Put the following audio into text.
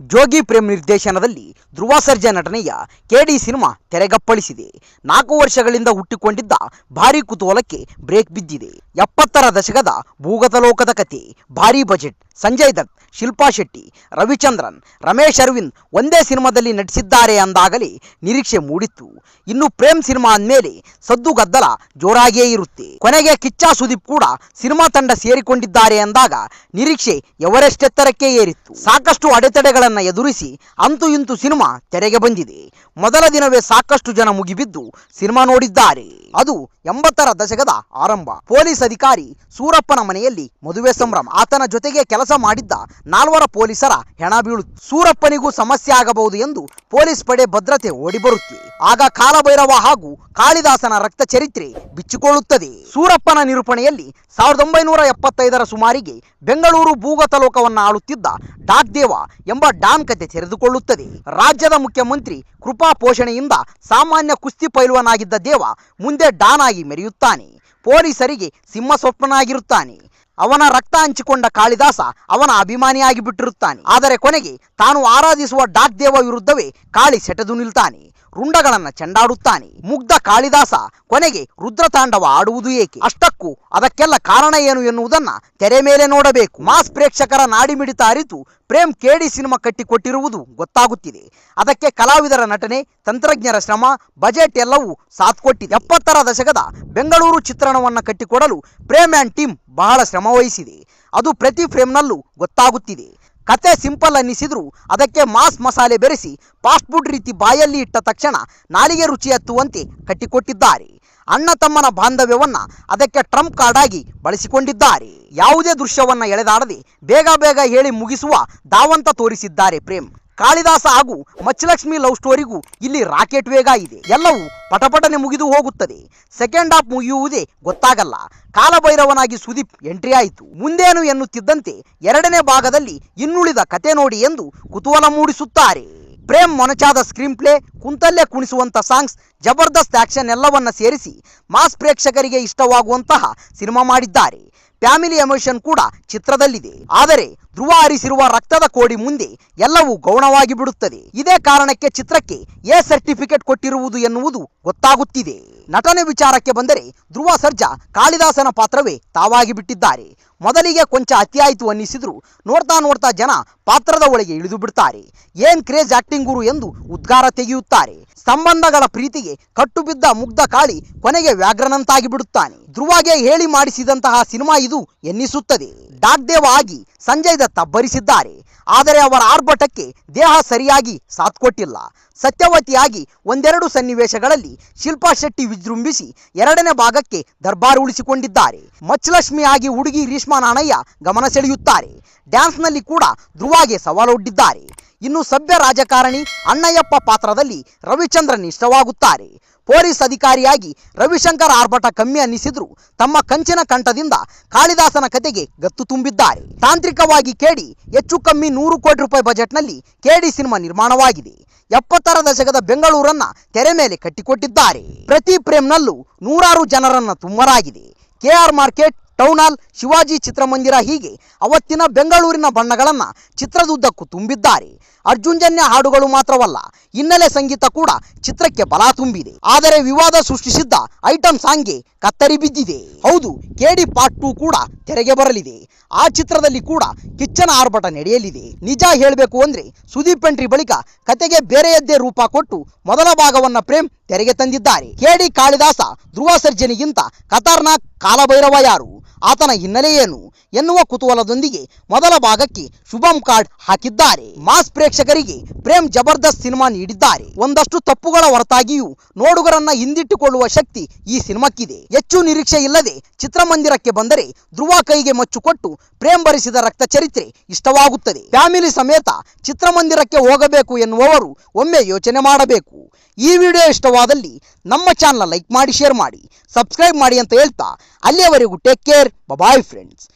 ಜೋಗಿ ಪ್ರೇಮ್ ನಿರ್ದೇಶನದಲ್ಲಿ ಧ್ರುವ ಸರ್ಜಾ ನಟನೆಯ ಕೆಡಿ ಸಿನಿಮಾ ತೆರೆಗಪ್ಪಳಿಸಿದೆ. 4 ವರ್ಷಗಳಿಂದ ಹುಟ್ಟಿಕೊಂಡಿದ್ದ ಭಾರೀ ಕುತೂಹಲಕ್ಕೆ ಬ್ರೇಕ್ ಬಿದ್ದಿದೆ. 70ರ ದಶಕದ ಭೂಗತಲೋಕದ ಕತೆ, ಭಾರೀ ಬಜೆಟ್, ಸಂಜಯ್ ದತ್, ಶಿಲ್ಪಾ ಶೆಟ್ಟಿ, ರವಿಚಂದ್ರನ್, ರಮೇಶ್ ಅರವಿಂದ್ ಒಂದೇ ಸಿನಿಮಾದಲ್ಲಿ ನಟಿಸಿದ್ದಾರೆ ಅಂದಾಗಲೇ ನಿರೀಕ್ಷೆ ಮೂಡಿತ್ತು. ಇನ್ನು ಪ್ರೇಮ್ ಸಿನಿಮಾ ಅಂದಮೇಲೆ ಸದ್ದು ಗದ್ದಲ ಜೋರಾಗಿಯೇ ಇರುತ್ತೆ. ಕೊನೆಗೆ ಕಿಚ್ಚ ಸುದೀಪ್ ಕೂಡ ಸಿನಿಮಾ ತಂಡ ಸೇರಿಕೊಂಡಿದ್ದಾರೆ ಅಂದಾಗ ನಿರೀಕ್ಷೆ ಎವರೆಸ್ಟ್ ಎತ್ತರಕ್ಕೆ ಏರಿತ್ತು. ಸಾಕಷ್ಟು ಅಡೆತಡೆಗಳನ್ನು ಎದುರಿಸಿ ಅಂತೂ ಇಂತೂ ಸಿನಿಮಾ ತೆರೆಗೆ ಬಂದಿದೆ. ಮೊದಲ ದಿನವೇ ಸಾಕಷ್ಟು ಜನ ಮುಗಿಬಿದ್ದು ಸಿನಿಮಾ ನೋಡಿದ್ದಾರೆ. ಅದು 80ರ ದಶಕದ ಆರಂಭ. ಪೊಲೀಸ್ ಅಧಿಕಾರಿ ಸೂರಪ್ಪನ ಮನೆಯಲ್ಲಿ ಮದುವೆ ಸಂಭ್ರಮ. ಆತನ ಜೊತೆಗೆ ಕೆಲಸ ಮಾಡಿದ್ದ 4 ಪೊಲೀಸರ ಹೆಣ ಬೀಳುತ್ತೆ. ಸೂರಪ್ಪನಿಗೂ ಸಮಸ್ಯೆ ಆಗಬಹುದು ಎಂದು ಪೊಲೀಸ್ ಪಡೆ ಭದ್ರತೆ ಓಡಿ ಬರುತ್ತೆ. ಆಗ ಕಾಲಭೈರವ ಹಾಗೂ ಕಾಳಿದಾಸನ ರಕ್ತ ಚರಿತ್ರೆ ಬಿಚ್ಚಿಕೊಳ್ಳುತ್ತದೆ. ಸೂರಪ್ಪನ ನಿರೂಪಣೆಯಲ್ಲಿ 1975ರ ಸುಮಾರಿಗೆ ಬೆಂಗಳೂರು ಭೂಗತಲೋಕವನ್ನು ಆಳುತ್ತಿದ್ದ ಡಾಕ್ ದೇವ ಎಂಬ ಡಾನ್ ಕತೆ ತೆರೆದುಕೊಳ್ಳುತ್ತದೆ. ರಾಜ್ಯದ ಮುಖ್ಯಮಂತ್ರಿ ಕೃಪಾ ಪೋಷಣೆಯಿಂದ ಸಾಮಾನ್ಯ ಕುಸ್ತಿ ಪೈಲ್ವಾನಾಗಿದ್ದ ದೇವ ಮುಂದೆ ಡಾನ್ ಆಗಿ ಮೆರೆಯುತ್ತಾನೆ. ಪೊಲೀಸರಿಗೆ ಸಿಂಹ ಸ್ವಪ್ನನಾಗಿರುತ್ತಾನೆ. ಅವನ ರಕ್ತ ಹಂಚಿಕೊಂಡ ಕಾಳಿದಾಸ ಅವನ ಅಭಿಮಾನಿಯಾಗಿ ಬಿಟ್ಟಿರುತ್ತಾನೆ. ಆದರೆ ಕೊನೆಗೆ ತಾನು ಆರಾಧಿಸುವ ಡಾಕ್ ದೇವ ವಿರುದ್ಧವೇ ಕಾಳಿ ಸೆಟೆದು ನಿಲ್ತಾನೆ. ರುಂಡಗಳನ್ನು ಚೆಂಡಾಡುತ್ತಾನೆ. ಮುಗ್ಧ ಕಾಳಿದಾಸ ಕೊನೆಗೆ ರುದ್ರತಾಂಡವ ಆಡುವುದು ಏಕೆ? ಅಷ್ಟಕ್ಕೂ ಅದಕ್ಕೆಲ್ಲ ಕಾರಣ ಏನು ಎನ್ನುವುದನ್ನ ತೆರೆ ಮೇಲೆ ನೋಡಬೇಕು. ಮಾಸ್ ಪ್ರೇಕ್ಷಕರ ನಾಡಿಮಿಡಿತ ಅರಿತು ಪ್ರೇಮ್ ಕೆಡಿ ಸಿನಿಮಾ ಕಟ್ಟಿಕೊಟ್ಟಿರುವುದು ಗೊತ್ತಾಗುತ್ತಿದೆ. ಅದಕ್ಕೆ ಕಲಾವಿದರ ನಟನೆ, ತಂತ್ರಜ್ಞರ ಶ್ರಮ, ಬಜೆಟ್ ಎಲ್ಲವೂ ಸಾಥ್ ಕೊಟ್ಟಿದೆ. 70ರ ದಶಕದ ಬೆಂಗಳೂರು ಚಿತ್ರಣವನ್ನು ಕಟ್ಟಿಕೊಡಲು ಪ್ರೇಮ್ ಆ್ಯಂಡ್ ಟೀಮ್ ಬಹಳ ಶ್ರಮ ವಹಿಸಿದೆ. ಅದು ಪ್ರತಿ ಫ್ರೇಮ್ನಲ್ಲೂ ಗೊತ್ತಾಗುತ್ತಿದೆ. ಕತೆ ಸಿಂಪಲ್ ಅನ್ನಿಸಿದ್ರು ಅದಕ್ಕೆ ಮಾಸ್ ಮಸಾಲೆ ಬೆರೆಸಿ ಫಾಸ್ಟ್ ಫುಡ್ ರೀತಿ ಬಾಯಲ್ಲಿ ಇಟ್ಟ ತಕ್ಷಣ ನಾಲಿಗೆ ರುಚಿ ಹತ್ತುವಂತೆ ಕಟ್ಟಿಕೊಟ್ಟಿದ್ದಾರೆ. ಅಣ್ಣ ತಮ್ಮನ ಬಾಂಧವ್ಯವನ್ನ ಅದಕ್ಕೆ ಟ್ರಂಪ್ ಕಾರ್ಡ್ ಆಗಿ ಬಳಸಿಕೊಂಡಿದ್ದಾರೆ. ಯಾವುದೇ ದೃಶ್ಯವನ್ನ ಎಳೆದಾಡದೆ ಬೇಗ ಹೇಳಿ ಮುಗಿಸುವ ಧಾವಂತ ತೋರಿಸಿದ್ದಾರೆ ಪ್ರೇಮ್. ಕಾಳಿದಾಸ ಹಾಗೂ ಮಚ್ಚಲಕ್ಷ್ಮಿ ಲವ್ ಸ್ಟೋರಿಗೂ ಇಲ್ಲಿ ರಾಕೆಟ್ ವೇಗ ಇದೆ. ಎಲ್ಲವೂ ಪಟಪಟನೆ ಮುಗಿದು ಹೋಗುತ್ತದೆ. ಸೆಕೆಂಡ್ ಹಾಫ್ ಮುಗಿಯುವುದೇ ಗೊತ್ತಾಗಲ್ಲ. ಕಾಲಭೈರವನಾಗಿ ಸುದೀಪ್ ಎಂಟ್ರಿ ಆಯಿತು. ಮುಂದೇನು ಎನ್ನುತ್ತಿದ್ದಂತೆ 2ನೇ ಭಾಗದಲ್ಲಿ ಇನ್ನುಳಿದ ಕತೆ ನೋಡಿ ಎಂದು ಕುತೂಹಲ ಮೂಡಿಸುತ್ತಾರೆ. ಪ್ರೇಮ್ ಮೊನಚಾದ ಸ್ಕ್ರೀನ್ ಪ್ಲೇ, ಕುಂತಲ್ಲೇ ಕುಣಿಸುವಂಥ ಸಾಂಗ್ಸ್, ಜಬರ್ದಸ್ತ್ ಆಕ್ಷನ್ ಎಲ್ಲವನ್ನ ಸೇರಿಸಿ ಮಾಸ್ ಪ್ರೇಕ್ಷಕರಿಗೆ ಇಷ್ಟವಾಗುವಂತಹ ಸಿನಿಮಾ ಮಾಡಿದ್ದಾರೆ. ಫ್ಯಾಮಿಲಿ ಎಮೋಷನ್ ಕೂಡ ಚಿತ್ರದಲ್ಲಿದೆ. ಆದರೆ ಧ್ರುವ ಹರಿಸಿರುವ ರಕ್ತದ ಕೋಡಿ ಮುಂದೆ ಎಲ್ಲವೂ ಗೌಣವಾಗಿ ಬಿಡುತ್ತದೆ. ಇದೇ ಕಾರಣಕ್ಕೆ ಚಿತ್ರಕ್ಕೆ ಎ ಸರ್ಟಿಫಿಕೇಟ್ ಕೊಟ್ಟಿರುವುದು ಎನ್ನುವುದು ಗೊತ್ತಾಗುತ್ತಿದೆ. ನಟನೆ ವಿಚಾರಕ್ಕೆ ಬಂದರೆ ಧ್ರುವ ಸರ್ಜಾ ಕಾಳಿದಾಸನ ಪಾತ್ರವೇ ತಾವಾಗಿ ಬಿಟ್ಟಿದ್ದಾರೆ. ಮೊದಲಿಗೆ ಕೊಂಚ ಅತಿಯಾಯಿತು ಅನ್ನಿಸಿದ್ರು ನೋಡ್ತಾ ಜನ ಪಾತ್ರದ ಒಳಗೆ ಇಳಿದು ಬಿಡ್ತಾರೆ. ಏನ್ ಕ್ರೇಜ್ ಆಕ್ಟಿಂಗ್ ಗುರು ಎಂದು ಉದ್ಗಾರ ತೆಗೆಯುತ್ತಾರೆ. ಸಂಬಂಧಗಳ ಪ್ರೀತಿಗೆ ಕಟ್ಟು ಬಿದ್ದ ಮುಗ್ಧ ಕಾಳಿ ಕೊನೆಗೆ ವ್ಯಾಘ್ರನಂತಾಗಿ ಬಿಡುತ್ತಾನೆ. ಧ್ರುವಗೆ ಹೇಳಿ ಮಾಡಿಸಿದಂತಹ ಸಿನಿಮಾ ಇದು ಎನ್ನಿಸುತ್ತದೆ. ಡಾಕ್ ದೇವ ಆಗಿ ಸಂಜಯ್ ದತ್ ಅಬ್ಬರಿಸಿದ್ದಾರೆ. ಆದರೆ ಅವರ ಆರ್ಭಟಕ್ಕೆ ದೇಹ ಸರಿಯಾಗಿ ಸಾಥ್ ಕೊಟ್ಟಿಲ್ಲ. ಸತ್ಯವತಿಯಾಗಿ ಒಂದೆರಡು ಸನ್ನಿವೇಶಗಳಲ್ಲಿ ಶಿಲ್ಪಾ ಶೆಟ್ಟಿ ವಿಜೃಂಭಿಸಿ 2ನೇ ಭಾಗಕ್ಕೆ ದರ್ಬಾರ್ ಉಳಿಸಿಕೊಂಡಿದ್ದಾರೆ. ಮಚ್ಚಲಕ್ಷ್ಮಿ ಆಗಿ ಹುಡುಗಿ ರೀಶ್ಮಾ ನಾಣಯ್ಯ ಗಮನ ಸೆಳೆಯುತ್ತಾರೆ. ಡ್ಯಾನ್ಸ್ನಲ್ಲಿ ಕೂಡ ಧ್ರುವಗೆ ಸವಾಲೊಡ್ಡಿದ್ದಾರೆ. ಇನ್ನು ಸಭ್ಯ ರಾಜಕಾರಣಿ ಅಣ್ಣಯ್ಯಪ್ಪ ಪಾತ್ರದಲ್ಲಿ ರವಿಚಂದ್ರನ್ ಇಷ್ಟವಾಗುತ್ತಾರೆ. ಪೊಲೀಸ್ ಅಧಿಕಾರಿಯಾಗಿ ರವಿಶಂಕರ್ ಆರ್ಭಟ ಕಮ್ಮಿ ಅನ್ನಿಸಿದ್ರು ತಮ್ಮ ಕಂಚಿನ ಕಂಠದಿಂದ ಕಾಳಿದಾಸನ ಕತೆಗೆ ಗತ್ತು ತುಂಬಿದ್ದಾರೆ. ತಾಂತ್ರಿಕವಾಗಿ ಕೆಡಿ ಹೆಚ್ಚು ಕಮ್ಮಿ 100 ಕೋಟಿ ರೂಪಾಯಿ ಬಜೆಟ್ನಲ್ಲಿ ಕೆಡಿ ಸಿನಿಮಾ ನಿರ್ಮಾಣವಾಗಿದೆ. 70ರ ದಶಕದ ಬೆಂಗಳೂರನ್ನ ತೆರೆ ಮೇಲೆ ಕಟ್ಟಿಕೊಟ್ಟಿದ್ದಾರೆ. ಪ್ರತಿ ಫ್ರೇಮ್ನಲ್ಲೂ 100 ಜನರನ್ನ ತುಂಬಲಾಗಿದೆ. KR market, town hall, Shivaji ಚಿತ್ರಮಂದಿರ ಹೀಗೆ ಅವತ್ತಿನ ಬೆಂಗಳೂರಿನ ಬಣ್ಣಗಳನ್ನು ಚಿತ್ರದುದ್ದಕ್ಕೂ ತುಂಬಿದ್ದಾರೆ. ಅರ್ಜುನ್ಜನ್ಯ ಹಾಡುಗಳು ಮಾತ್ರವಲ್ಲ, ಹಿನ್ನೆಲೆ ಸಂಗೀತ ಕೂಡ ಚಿತ್ರಕ್ಕೆ ಬಲ ತುಂಬಿದೆ. ಆದರೆ ವಿವಾದ ಸೃಷ್ಟಿಸಿದ್ದ ಐಟಮ್ ಸಾಂಗ್ಗೆ ಕತ್ತರಿ ಬಿದ್ದಿದೆ. ಹೌದು, ಕೆಡಿ ಪಾರ್ಟ್ 2 ಕೂಡ ತೆರೆಗೆ ಬರಲಿದೆ. ಆ ಚಿತ್ರದಲ್ಲಿ ಕೂಡ ಕಿಚ್ಚನ ಆರ್ಭಟ ನಡೆಯಲಿದೆ. ನಿಜ ಹೇಳಬೇಕು ಅಂದ್ರೆ ಸುದೀಪ್ ಎಂಟ್ರಿ ಬಳಿಕ ಕತೆಗೆ ಬೇರೆಯದ್ದೇ ರೂಪ ಕೊಟ್ಟು ಮೊದಲ ಭಾಗವನ್ನ ಪ್ರೇಮ್ ತೆರೆಗೆ ತಂದಿದ್ದಾರೆ. ಕೆಡಿ ಕಾಳಿದಾಸ ಧ್ರುವ ಸರ್ಜನಿಗಿಂತ ಖತರ್ನಾಕ್ ಕಾಲಭೈರವ ಯಾರು, ಆತನ ಹಿನ್ನೆಲೆ ಏನು ಎನ್ನುವ ಕುತೂಹಲದೊಂದಿಗೆ ಮೊದಲ ಭಾಗಕ್ಕೆ ಶುಭಂ ಕಾರ್ಡ್ ಹಾಕಿದ್ದಾರೆ. ಮಾಸ್ ಪ್ರೇಕ್ಷಕರಿಗೆ ಪ್ರೇಮ್ ಜಬರ್ದಸ್ತ್ ಸಿನಿಮಾ ನೀಡಿದ್ದಾರೆ. ಒಂದಷ್ಟು ತಪ್ಪುಗಳ ಹೊರತಾಗಿಯೂ ನೋಡುಗರನ್ನ ಹಿಂದಿಟ್ಟುಕೊಳ್ಳುವ ಶಕ್ತಿ ಈ ಸಿನಿಮಾಕ್ಕಿದೆ. ಹೆಚ್ಚು ನಿರೀಕ್ಷೆ ಇಲ್ಲದೆ ಚಿತ್ರಮಂದಿರಕ್ಕೆ ಬಂದರೆ ಧ್ರುವ ಕೈಗೆ ಮಚ್ಚು ಕೊಟ್ಟು ಪ್ರೇಮ್ ಭರಿಸಿದ ರಕ್ತ ಚರಿತ್ರೆ ಇಷ್ಟವಾಗುತ್ತದೆ. ಫ್ಯಾಮಿಲಿ ಸಮೇತ ಚಿತ್ರಮಂದಿರಕ್ಕೆ ಹೋಗಬೇಕು ಎನ್ನುವವರು ಒಮ್ಮೆ ಯೋಚನೆ ಮಾಡಬೇಕು. ಈ ವಿಡಿಯೋ ಇಷ್ಟವಾದಲ್ಲಿ ನಮ್ಮ ಚಾನಲ್ ಲೈಕ್ ಮಾಡಿ, ಶೇರ್ ಮಾಡಿ, ಸಬ್ಸ್ಕ್ರೈಬ್ ಮಾಡಿ ಅಂತ ಹೇಳ್ತಾ ಅಲ್ಲಿಯವರೆಗೂ ಟೇಕ್ ಕೇರ್. Bye friends.